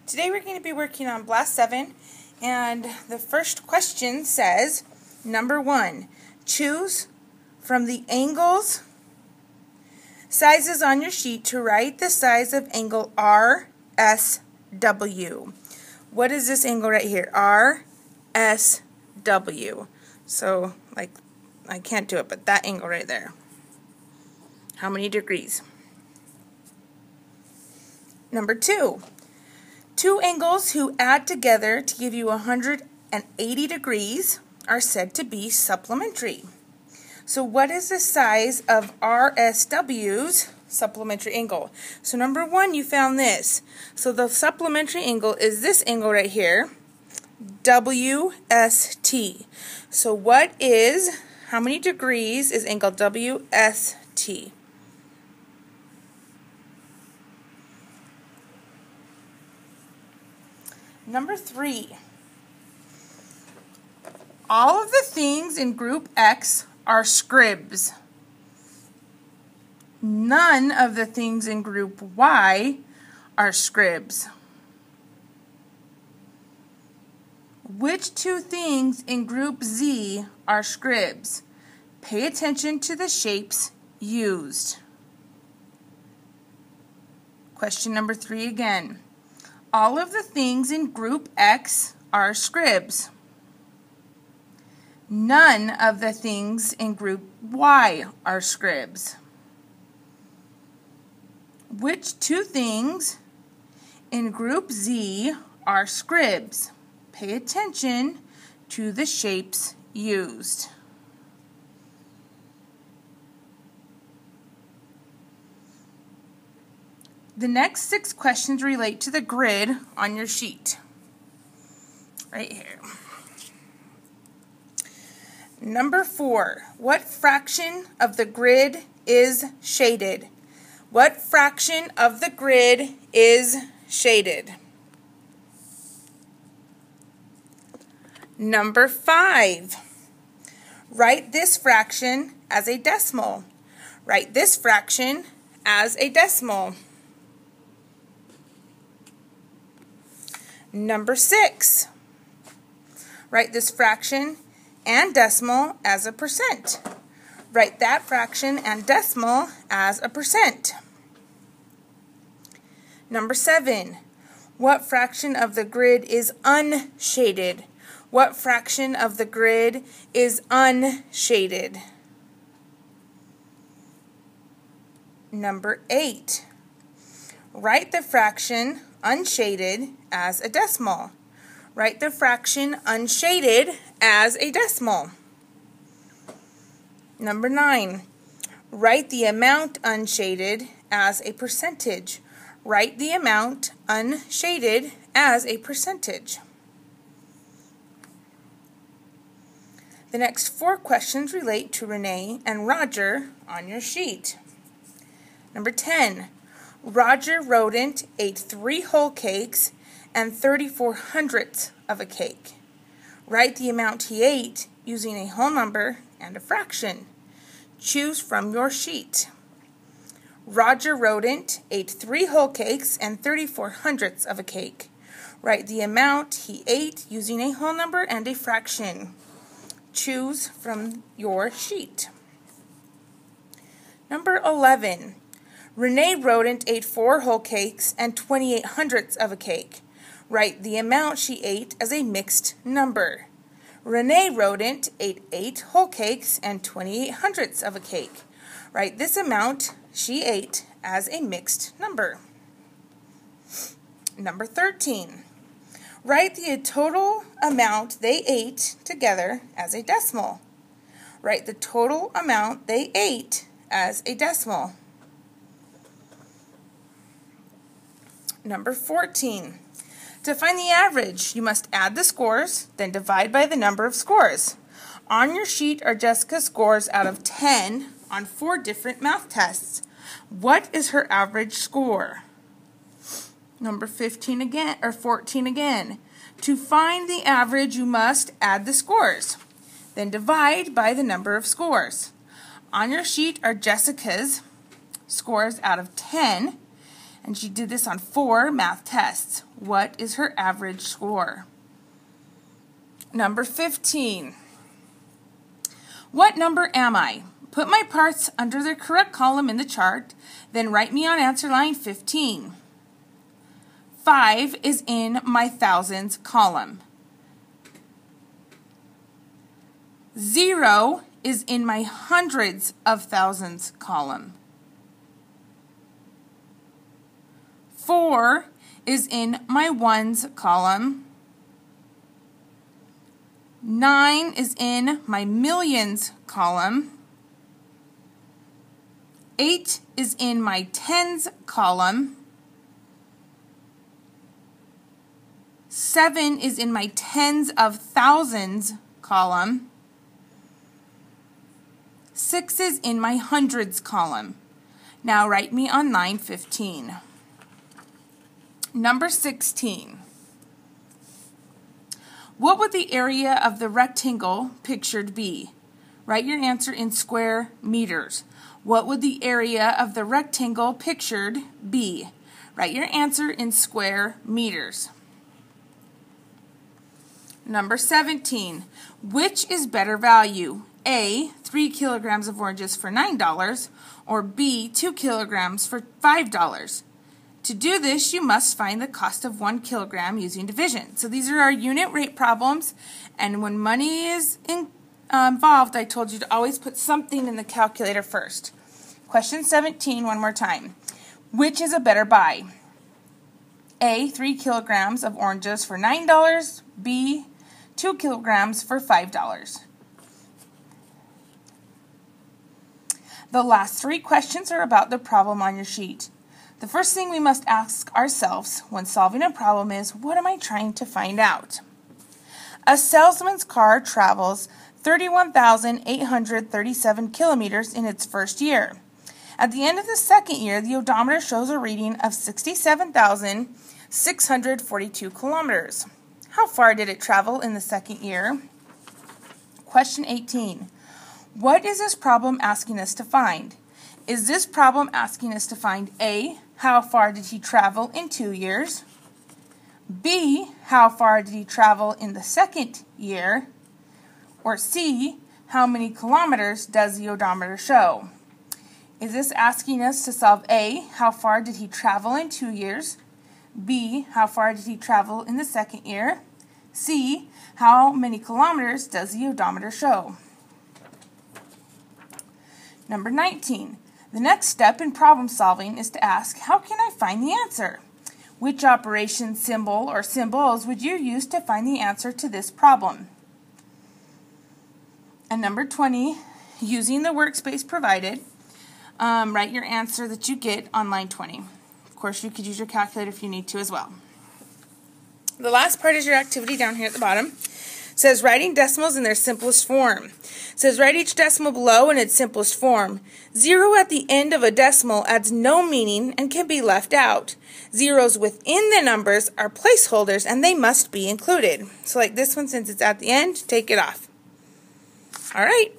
Today we're going to be working on Blast 7, and the first question says, number 1, choose from the angles sizes on your sheet to write the size of angle RSW. What is this angle right here? RSW. So, I can't do it, but that angle right there. How many degrees? Number 2. Two angles who add together to give you 180 degrees are said to be supplementary. So what is the size of RSW's supplementary angle? So number 1, you found this. So the supplementary angle is this angle right here, WST. So how many degrees is angle WST? Number 3, all of the things in group X are scribs. None of the things in group Y are scribs. Which two things in group Z are scribs? Pay attention to the shapes used. Question number 3 again. All of the things in group X are scribs. None of the things in group Y are scribs. Which two things in group Z are scribs? Pay attention to the shapes used. The next 6 questions relate to the grid on your sheet. Right here. Number 4. What fraction of the grid is shaded? What fraction of the grid is shaded? Number 5. Write this fraction as a decimal. Write this fraction as a decimal. Number 6. Write this fraction and decimal as a percent. Write that fraction and decimal as a percent. Number 7. What fraction of the grid is unshaded? What fraction of the grid is unshaded? Number 8. Write the fraction unshaded as a decimal. Write the fraction unshaded as a decimal. Number 9. Write the amount unshaded as a percentage. Write the amount unshaded as a percentage. The next 4 questions relate to Renee and Roger on your sheet. Number 10. Roger Rodent ate 3 whole cakes and 34/100ths of a cake. Write the amount he ate using a whole number and a fraction. Choose from your sheet. Roger Rodent ate 3 whole cakes and 34/100ths of a cake. Write the amount he ate using a whole number and a fraction. Choose from your sheet. Number 11. Renee Rodent ate 4 whole cakes and 28/100ths of a cake. Write the amount she ate as a mixed number. Renee Rodent ate 8 whole cakes and 28/100ths of a cake. Write this amount she ate as a mixed number. Number 13. Write the total amount they ate together as a decimal. Write the total amount they ate as a decimal. Number 14. To find the average, you must add the scores, then divide by the number of scores. On your sheet are Jessica's scores out of 10 on 4 different math tests. What is her average score? Number 14 again. To find the average, you must add the scores, then divide by the number of scores. On your sheet are Jessica's scores out of 10 And she did this on 4 math tests. What is her average score? Number 15. What number am I? Put my parts under the correct column in the chart, then write me on answer line 15. 5 is in my thousands column. 0 is in my hundreds of thousands column. 4 is in my ones column. 9 is in my millions column. 8 is in my tens column. 7 is in my tens of thousands column. 6 is in my hundreds column. Now write me on line 15. Number 16. What would the area of the rectangle pictured be? Write your answer in square meters. What would the area of the rectangle pictured be? Write your answer in square meters. Number 17. Which is better value? A, 3 kilograms of oranges for $9, or B, 2 kilograms for $5. To do this, you must find the cost of 1 kilogram using division. So these are our unit rate problems, and when money is involved, I told you to always put something in the calculator first. Question 17, one more time. Which is a better buy? A, 3 kilograms of oranges for $9, B, 2 kilograms for $5. The last 3 questions are about the problem on your sheet. The first thing we must ask ourselves when solving a problem is, what am I trying to find out? A salesman's car travels 31,837 kilometers in its first year. At the end of the second year, the odometer shows a reading of 67,642 kilometers. How far did it travel in the second year? Question 18. What is this problem asking us to find? Is this problem asking us to find A, how far did he travel in 2 years? B, how far did he travel in the second year? Or C, how many kilometers does the odometer show? Is this asking us to solve A, how far did he travel in 2 years? B, how far did he travel in the second year? C, how many kilometers does the odometer show? Number 19. The next step in problem solving is to ask, how can I find the answer? Which operation symbol or symbols would you use to find the answer to this problem? And number 20, using the workspace provided, write your answer that you get on line 20. Of course, you could use your calculator if you need to as well. The last part is your activity down here at the bottom. It says writing decimals in their simplest form. It says write each decimal below in its simplest form. 0 at the end of a decimal adds no meaning and can be left out. Zeros within the numbers are placeholders and they must be included. So like this one, since it's at the end, take it off. All right.